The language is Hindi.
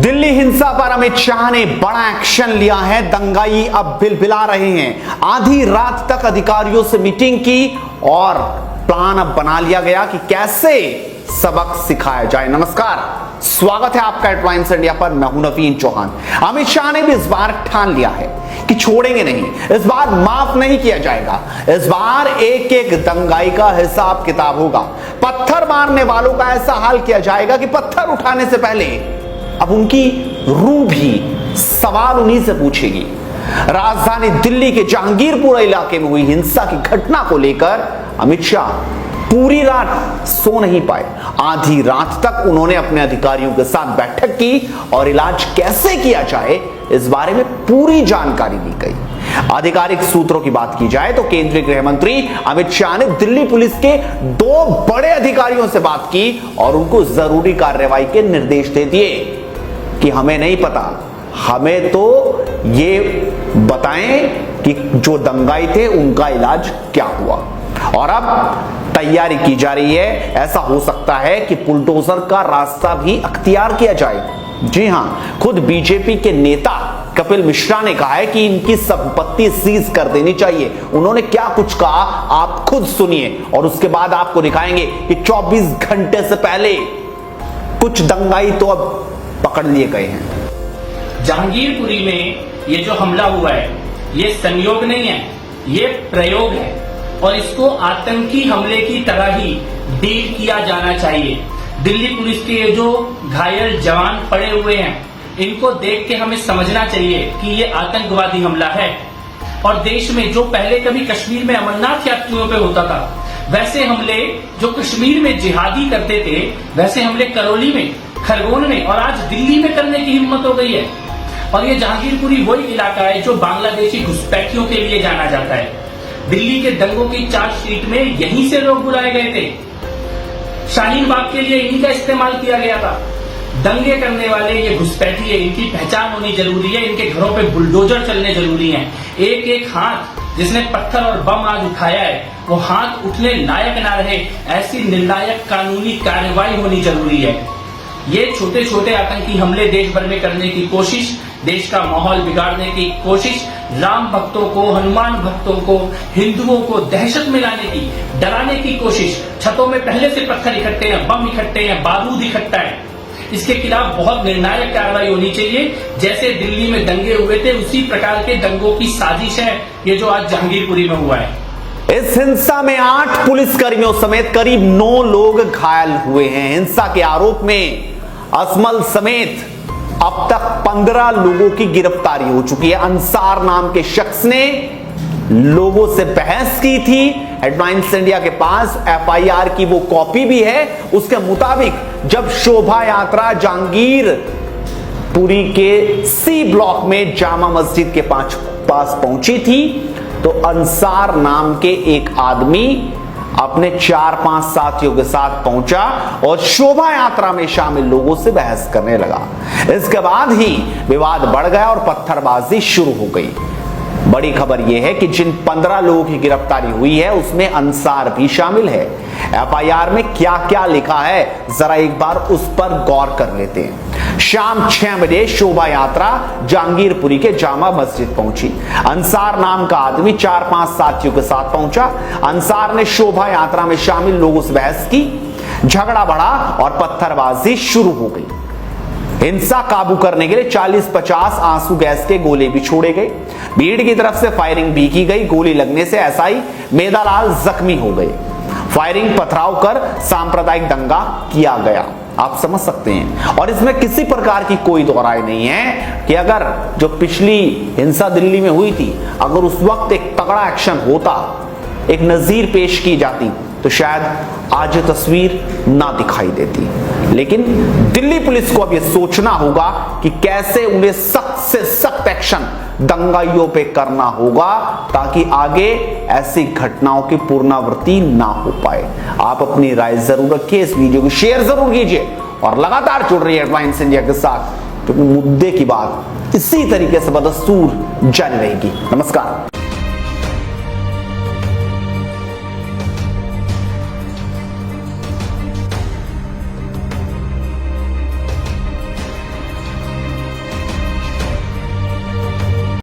दिल्ली हिंसा पर अमित शाह ने बड़ा एक्शन लिया है। दंगाई अब बिलबिला रहे हैं। आधी रात तक अधिकारियों से मीटिंग की और प्लान अब बना लिया गया कि कैसे सबक सिखाया जाए। नमस्कार, स्वागत है आपका हेडलाइंस इंडिया पर। मैं हूं नवीन चौहान। अमित शाह ने भी इस बार ठान लिया है कि छोड़ेंगे नहीं, इस बार माफ नहीं किया जाएगा। इस बार एक एक दंगाई का हिसाब किताब होगा। पत्थर मारने वालों का ऐसा हाल किया जाएगा कि पत्थर उठाने से पहले अब उनकी रूह भी सवाल उन्हीं से पूछेगी। राजधानी दिल्ली के जहांगीरपुर इलाके में हुई हिंसा की घटना को लेकर अमित शाह पूरी रात सो नहीं पाए। आधी रात तक उन्होंने अपने अधिकारियों के साथ बैठक की और इलाज कैसे किया जाए इस बारे में पूरी जानकारी ली गई। आधिकारिक सूत्रों की बात की जाए तो केंद्रीय गृह मंत्री अमित शाह ने दिल्ली पुलिस के 2 बड़े अधिकारियों से बात की और उनको जरूरी कार्रवाई के निर्देश दे दिए कि हमें नहीं पता, हमें तो ये बताएं कि जो दंगाई थे उनका इलाज क्या हुआ। और अब तैयारी की जा रही है। ऐसा हो सकता है कि बुलडोजर का रास्ता भी अख्तियार किया जाए। जी हां, खुद बीजेपी के नेता कपिल मिश्रा ने कहा है कि इनकी संपत्ति सीज कर देनी चाहिए। उन्होंने क्या कुछ कहा आप खुद सुनिए और उसके बाद आपको दिखाएंगे कि 24 घंटे से पहले कुछ दंगाई तो अब पकड़ लिए गए हैं। जहांगीरपुरी में ये जो हमला हुआ है ये संयोग नहीं है, ये प्रयोग है और इसको आतंकी हमले की तरह ही डील किया जाना चाहिए। दिल्ली पुलिस के ये जो घायल जवान पड़े हुए हैं इनको देख के हमें समझना चाहिए कि ये आतंकवादी हमला है। और देश में जो पहले कभी कश्मीर में अमरनाथ यात्रियों पे होता था, वैसे हमले जो कश्मीर में जिहादी करते थे, वैसे हमले करौली में, खरगोन में और आज दिल्ली में करने की हिम्मत हो गई है। और ये जहांगीरपुरी वही इलाका है जो बांग्लादेशी घुसपैठियों के लिए जाना जाता है। दिल्ली के दंगों की चार्जशीट में यहीं से लोग बुलाए गए थे। शाहीन बाग के लिए इन्हीं का इस्तेमाल किया गया था। दंगे करने वाले ये घुसपैठी है, इनकी पहचान होनी जरूरी है। इनके घरों पे बुलडोजर चलने जरूरी है। एक एक हाथ जिसने पत्थर और बम आज उठाया है वो हाथ उठने लायक ना रहे, ऐसी निर्णायक कानूनी कार्रवाई होनी जरूरी है। ये छोटे छोटे आतंकी हमले देश भर में करने की कोशिश, देश का माहौल बिगाड़ने की कोशिश, राम भक्तों को, हनुमान भक्तों को, हिंदुओं को दहशत में लाने की, डराने की कोशिश। छतों में पहले से पत्थर इकट्ठे हैं, बम इकट्ठे हैं, बारूद इकट्ठा है। इसके खिलाफ बहुत निर्णायक कार्रवाई होनी चाहिए। जैसे दिल्ली में दंगे हुए थे उसी प्रकार के दंगों की साजिश है ये जो आज जहांगीरपुरी में हुआ है। इस हिंसा में 8 पुलिसकर्मियों समेत करीब 9 लोग घायल हुए हैं। हिंसा के आरोप में असमल समेत अब तक 15 लोगों की गिरफ्तारी हो चुकी है। अंसार नाम के शख्स ने लोगों से बहस की थी। हेडलाइंस इंडिया के पास FIR की वो कॉपी भी है। उसके मुताबिक जब शोभा यात्रा जहांगीरपुरी के C ब्लॉक में जामा मस्जिद के पास पहुंची थी तो अंसार नाम के एक आदमी अपने 4-5 साथियों के साथ पहुंचा और शोभा यात्रा में शामिल लोगों से बहस करने लगा। इसके बाद ही विवाद बढ़ गया और पत्थरबाजी शुरू हो गई। बड़ी खबर यह है कि जिन 15 लोगों की गिरफ्तारी हुई है उसमें अंसार भी शामिल है। FIR में क्या क्या लिखा है जरा एक बार उस पर गौर कर लेते हैं। शाम 6 बजे शोभा यात्रा जहांगीरपुरी के जामा मस्जिद पहुंची। अंसार नाम का आदमी 4-5 साथियों के साथ पहुंचा। अंसार ने शोभा यात्रा में शामिल लोगों से बहस की, झगड़ा बढ़ा और पत्थरबाजी शुरू हो गई। हिंसा काबू करने के लिए 40-50 आंसू गैस के गोले भी छोड़े गए। भीड़ की तरफ से फायरिंग भी की गई। गोली लगने से SI मेदालाल जख्मी हो गए। फायरिंग पथराव कर सांप्रदायिक दंगा किया गया। आप समझ सकते हैं। और इसमें किसी प्रकार की कोई दो राय नहीं है कि अगर जो पिछली हिंसा दिल्ली में हुई थी, अगर उस वक्त एक तगड़ा एक्शन होता, एक नजीर पेश की जाती तो शायद आज ये तस्वीर ना दिखाई देती। लेकिन दिल्ली पुलिस को अब ये सोचना होगा कि कैसे उन्हें सख्त से सख्त एक्शन दंगाइयों पे करना होगा ताकि आगे ऐसी घटनाओं की पुनरावृत्ति ना हो पाए। आप अपनी राय जरूर रखिए, इस वीडियो को शेयर जरूर कीजिए और लगातार जुड़ रही है हेडलाइंस इंडिया के साथ, क्योंकि मुद्दे की बात इसी तरीके से बदस्तूर जारी रहेगी। नमस्कार।